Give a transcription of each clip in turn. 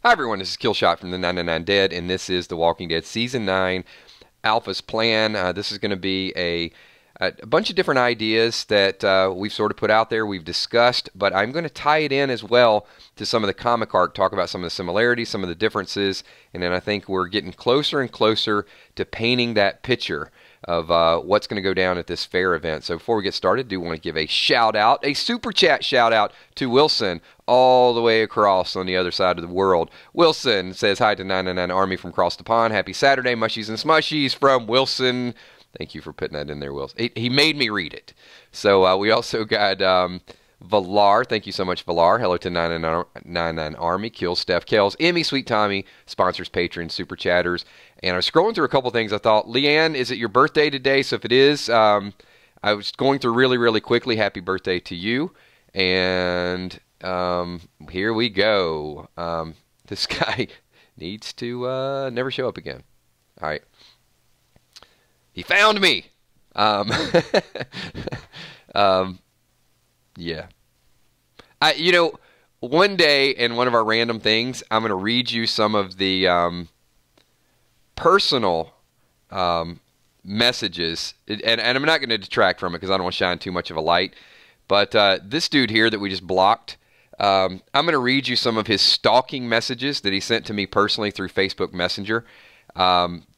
Hi everyone, this is Killshot from the 999 Dead, and this is The Walking Dead Season 9 Alpha's Plan. This is going to be a bunch of different ideas that we've sort of put out there, we've discussed, but I'm going to tie it in as well to some of the comic arc, talk about some of the similarities, some of the differences, and then I think we're getting closer and closer to painting that picture of what's going to go down at this fair event. So before we get started, I do want to give a shout out, a super chat shout out to Wilson all the way across on the other side of the world. Wilson says hi to 999 Army from across the pond. Happy Saturday, mushies and smushies from Wilson. Thank you for putting that in there, Wilson. He made me read it. So we also got Valar. Thank you so much, Valar. Hello to 999 Army. Kill Steph Kells. Emmy, Sweet Tommy. Sponsors, patrons, super chatters. And I was scrolling through a couple things. I thought, Leanne, is it your birthday today? So if it is, I was going through really, really quickly. Happy birthday to you. And here we go. This guy needs to never show up again. All right. He found me. Yeah. One day in one of our random things, I'm going to read you some of the personal messages, and I'm not going to detract from it because I don't want to shine too much of a light. But this dude here that we just blocked, I'm going to read you some of his stalking messages that he sent to me personally through Facebook Messenger.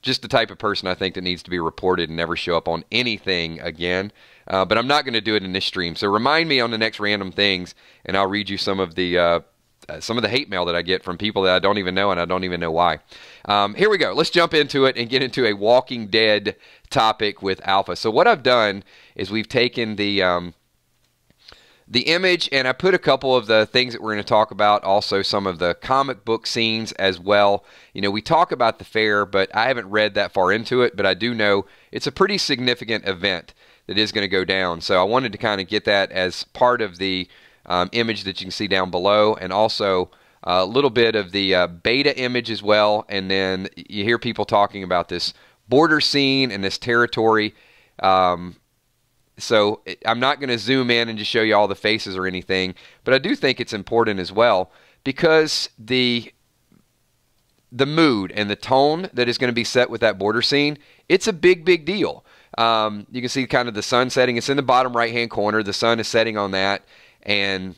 Just the type of person I think that needs to be reported and never show up on anything again. But I'm not going to do it in this stream. So remind me on the next random things, and I'll read you some of the hate mail that I get from people that I don't even know, and I don't even know why. Here we go. Let's jump into it and get into a Walking Dead topic with Alpha. So what I've done is we've taken the image, and I put a couple of the things that we're going to talk about, also some of the comic book scenes as well. You know, we talk about the fair, but I haven't read that far into it, but I do know it's a pretty significant event that is going to go down. So I wanted to kind of get that as part of the image that you can see down below, and also a little bit of the beta image as well. And then you hear people talking about this border scene and this territory. So I'm not going to zoom in and just show you all the faces or anything, but I do think it's important as well because the mood and the tone that is going to be set with that border scene, it's a big, big deal. You can see kind of the sun setting. It's in the bottom right-hand corner. The sun is setting on that, and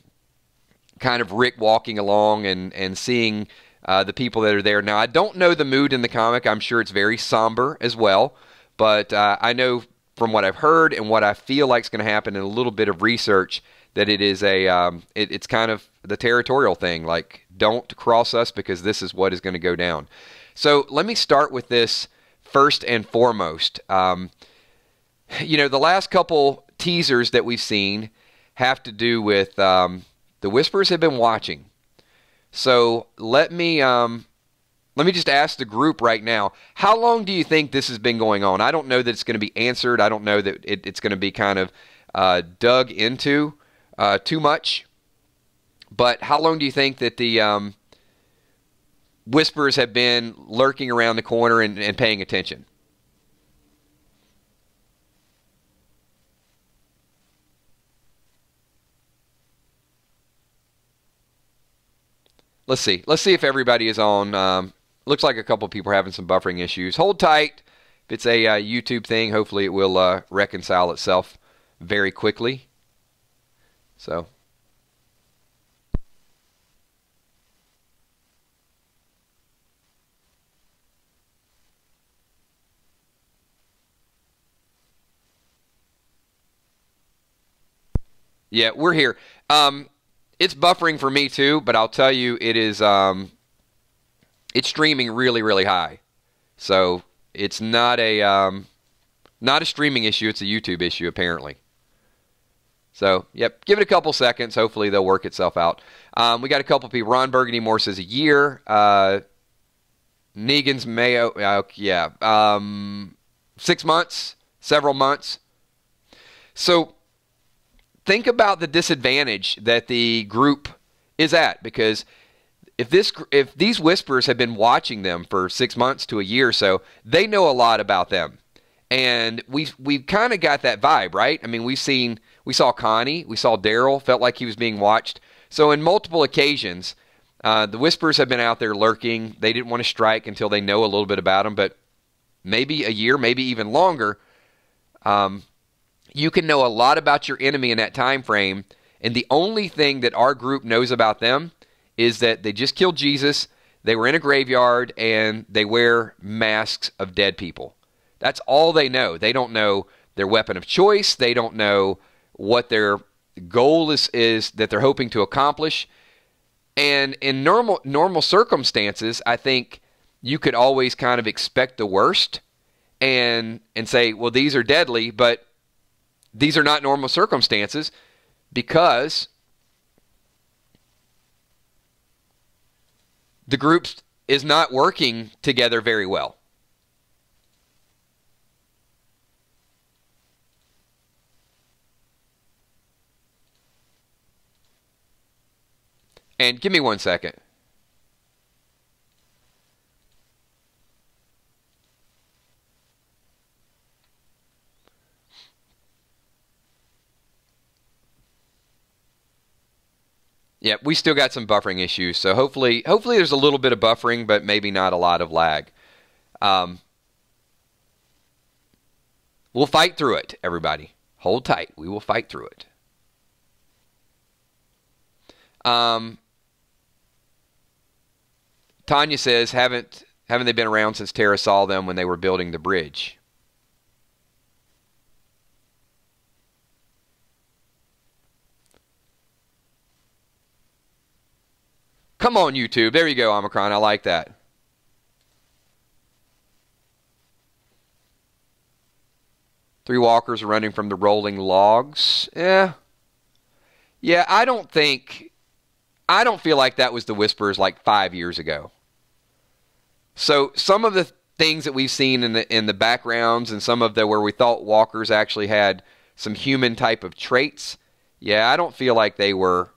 kind of Rick walking along and seeing the people that are there. Now, I don't know the mood in the comic. I'm sure it's very somber as well, but I know from what I've heard and what I feel like is going to happen in a little bit of research that it is it's kind of the territorial thing, like don't cross us because this is what is going to go down. So let me start with this first and foremost. The last couple teasers that we've seen have to do with the Whisperers have been watching. So let me just ask the group right now, how long do you think this has been going on? I don't know that it's going to be answered. I don't know that it's going to be kind of dug into too much. But how long do you think that the Whisperers have been lurking around the corner and paying attention? Let's see. Let's see if everybody is on. Looks like a couple of people are having some buffering issues. Hold tight. If it's a YouTube thing, hopefully it will reconcile itself very quickly. So. Yeah, we're here. It's buffering for me too, but I'll tell you, it is it's streaming really, really high. So it's not a streaming issue, it's a YouTube issue apparently. So, yep, give it a couple seconds. Hopefully they'll work itself out. We got a couple people. Ron Burgundy Moore says a year. Negan's Mayo, 6 months, several months. So think about the disadvantage that the group is at, because if these Whisperers have been watching them for 6 months to a year or so, they know a lot about them. And we've kind of got that vibe, right? I mean, we saw Connie, we saw Daryl, felt like he was being watched. So in multiple occasions, The Whispers have been out there lurking. They didn't want to strike until they know a little bit about them, but maybe a year, maybe even longer. You can know a lot about your enemy in that time frame, and the only thing that our group knows about them is that they just killed Jesus, they were in a graveyard, and they wear masks of dead people. That's all they know. They don't know their weapon of choice. They don't know what their goal is that they're hoping to accomplish. And in normal circumstances, I think you could always kind of expect the worst and say, well, these are deadly, but these are not normal circumstances because the group is not working together very well. And give me 1 second. Yeah, we still got some buffering issues, so hopefully there's a little bit of buffering, but maybe not a lot of lag. We'll fight through it, everybody. Hold tight. We will fight through it. Tanya says, haven't they been around since Tara saw them when they were building the bridge? Come on, YouTube. There you go, Omicron. I like that. Three walkers running from the rolling logs. Yeah, I don't feel like that was the Whispers like 5 years ago. So some of the things that we've seen in the backgrounds and some of the where we thought walkers actually had some human type of traits, yeah, I don't feel like they were.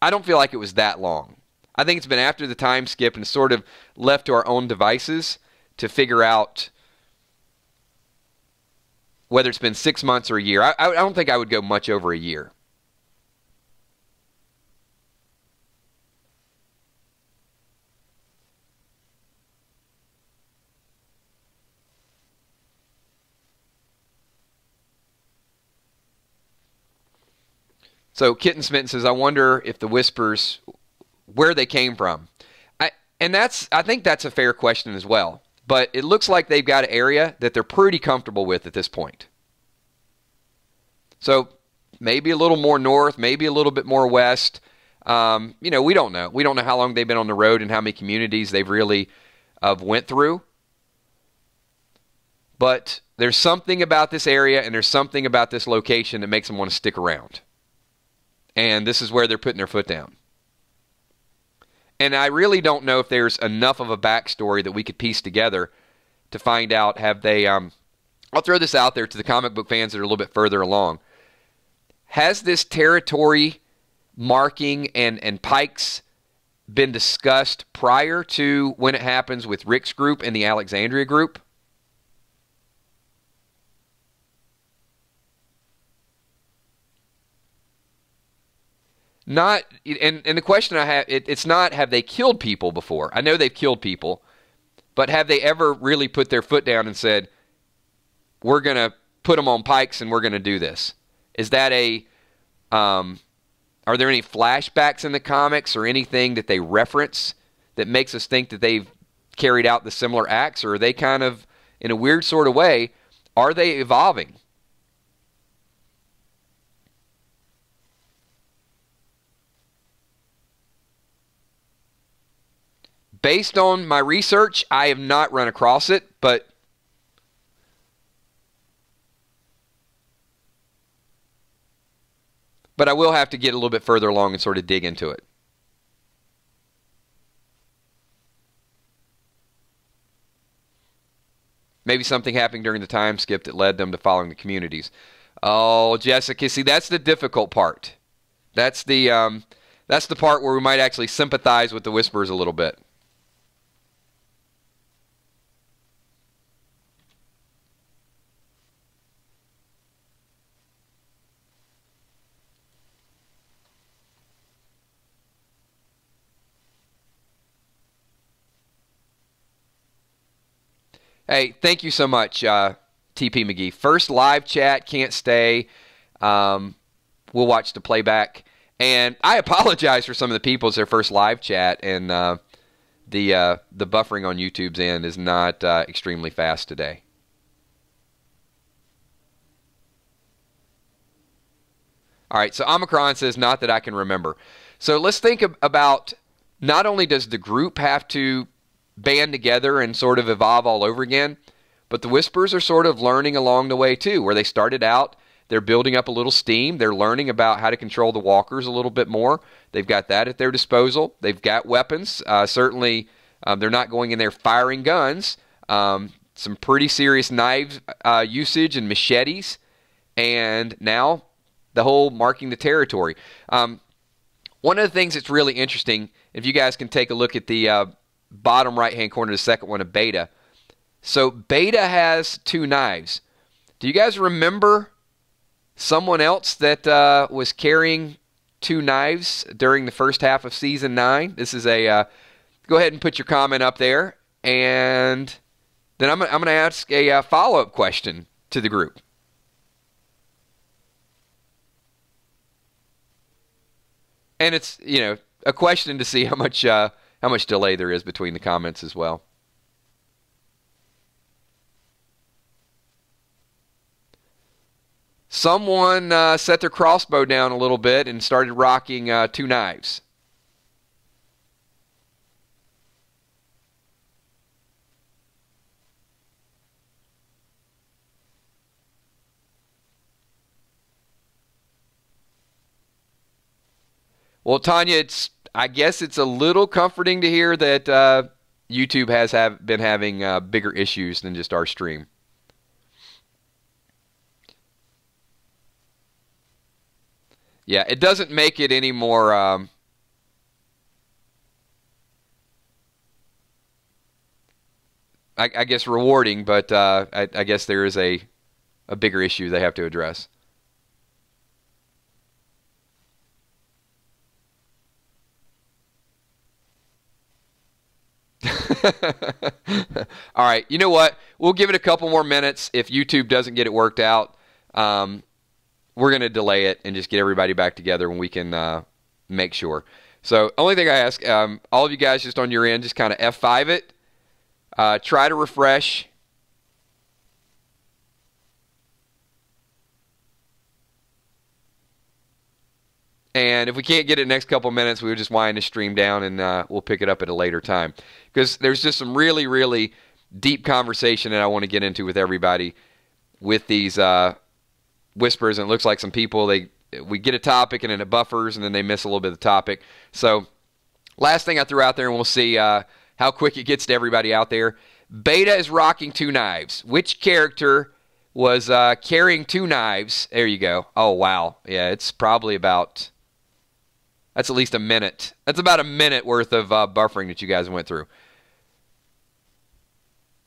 I don't feel like it was that long. I think it's been after the time skip and sort of left to our own devices to figure out whether it's been 6 months or a year. I don't think I would go much over a year. So Kitten Smitten says, I wonder if the Whispers, where they came from. I think that's a fair question as well. But it looks like they've got an area that they're pretty comfortable with at this point. So maybe a little more north, maybe a little bit more west. We don't know. We don't know how long they've been on the road and how many communities they've really went through. But there's something about this area and there's something about this location that makes them want to stick around. And this is where they're putting their foot down. And I really don't know if there's enough of a backstory that we could piece together to find out, have they... I'll throw this out there to the comic book fans that are a little bit further along. Has this territory marking and pikes been discussed prior to when it happens with Rick's group and the Alexandria group? Not, and the question I have, it's not have they killed people before. I know they've killed people, but have they ever really put their foot down and said, we're going to put them on pikes and we're going to do this? Is that are there any flashbacks in the comics or anything that they reference that makes us think that they've carried out the similar acts, or are they kind of, in a weird sort of way, are they evolving? Based on my research, I have not run across it, but I will have to get a little bit further along and sort of dig into it. Maybe something happened during the time skip that led them to following the communities. Oh, Jessica, see, that's the difficult part. That's the part where we might actually sympathize with the Whisperers a little bit. Hey, thank you so much, TP McGee. First live chat, can't stay. We'll watch the playback. And I apologize for some of the people. It's their first live chat, and the buffering on YouTube's end is not extremely fast today. All right, so Omicron says, not that I can remember. So let's think about, not only does the group have to band together and sort of evolve all over again, but the Whispers are sort of learning along the way too, where they started out, they're building up a little steam, they're learning about how to control the walkers a little bit more. They've got that at their disposal. They've got weapons. Certainly, they're not going in there firing guns. Some pretty serious knife usage and machetes, and now the whole marking the territory. One of the things that's really interesting, if you guys can take a look at the bottom right-hand corner, the second one of Beta. So Beta has 2 knives. Do you guys remember someone else that was carrying 2 knives during the first half of Season 9? This is a... go ahead and put your comment up there, and then I'm going to ask a follow-up question to the group. And it's, you know, a question to see how much delay there is between the comments as well. Someone set their crossbow down a little bit and started rocking 2 knives. Well, Tanya, I guess it's a little comforting to hear that YouTube has been having bigger issues than just our stream. Yeah, it doesn't make it any more... I guess rewarding, but I guess there is a bigger issue they have to address. All right, you know what? We'll give it a couple more minutes. If YouTube doesn't get it worked out, we're going to delay it and just get everybody back together when we can make sure. So only thing I ask, all of you guys just on your end, just kind of F5 it. Try to refresh. And if we can't get it next couple minutes, we'll just wind the stream down and we'll pick it up at a later time. Because there's just some really, really deep conversation that I want to get into with everybody with these whispers. And it looks like some people, we get a topic and then it buffers and then they miss a little bit of the topic. So last thing I threw out there, and we'll see how quick it gets to everybody out there. Beta is rocking 2 knives. Which character was carrying 2 knives? There you go. Oh, wow. Yeah, it's probably about... That's at least a minute. That's about a minute worth of buffering that you guys went through.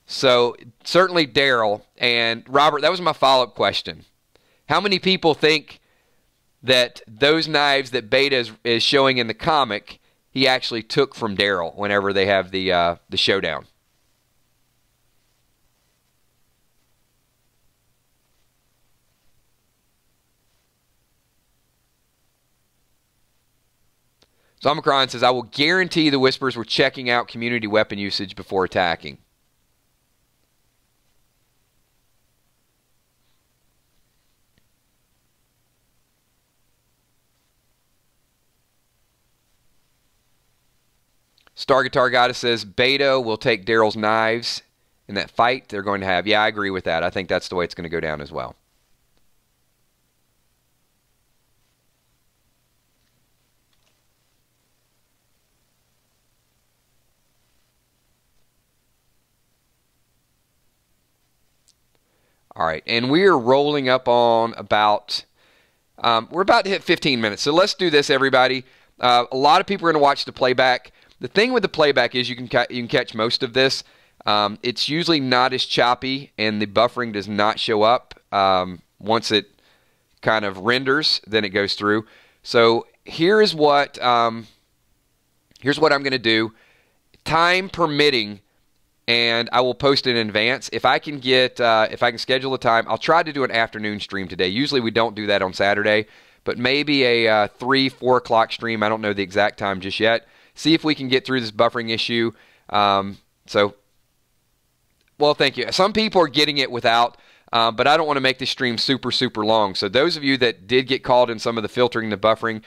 So, certainly Daryl. And Robert, that was my follow-up question. How many people think that those knives that Beta is showing in the comic, he actually took from Daryl whenever they have the showdown? So Omicron says, I will guarantee the Whispers were checking out community weapon usage before attacking. Star Guitar Goddess says, Beta will take Daryl's knives in that fight they're going to have. Yeah, I agree with that. I think that's the way it's going to go down as well. All right, and we are rolling up on about, we're about to hit 15 minutes. So let's do this, everybody. A lot of people are going to watch the playback. The thing with the playback is you can catch most of this. It's usually not as choppy, and the buffering does not show up. Once it kind of renders, then it goes through. So here's what I'm going to do. Time permitting, and I will post it in advance. If I can schedule a time, I'll try to do an afternoon stream today. Usually we don't do that on Saturday, but maybe a 3-4 o'clock stream. I don't know the exact time just yet. See if we can get through this buffering issue. Well, thank you. Some people are getting it without, but I don't want to make this stream super, super long. So those of you that did get called in some of the filtering, the buffering,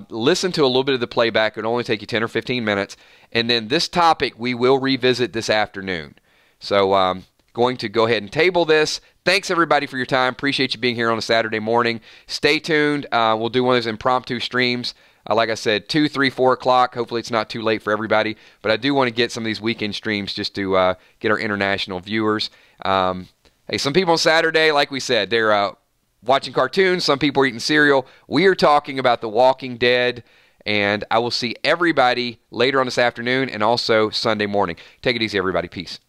listen to a little bit of the playback. It'll only take you 10 or 15 minutes. And then this topic we will revisit this afternoon. So going to go ahead and table this. Thanks, everybody, for your time. Appreciate you being here on a Saturday morning. Stay tuned. We'll do one of those impromptu streams. Like I said, 2, 3, 4 o'clock. Hopefully it's not too late for everybody. But I do want to get some of these weekend streams just to get our international viewers. Hey, some people on Saturday, like we said, they're watching cartoons. Some people are eating cereal. We are talking about The Walking Dead. And I will see everybody later on this afternoon and also Sunday morning. Take it easy, everybody. Peace.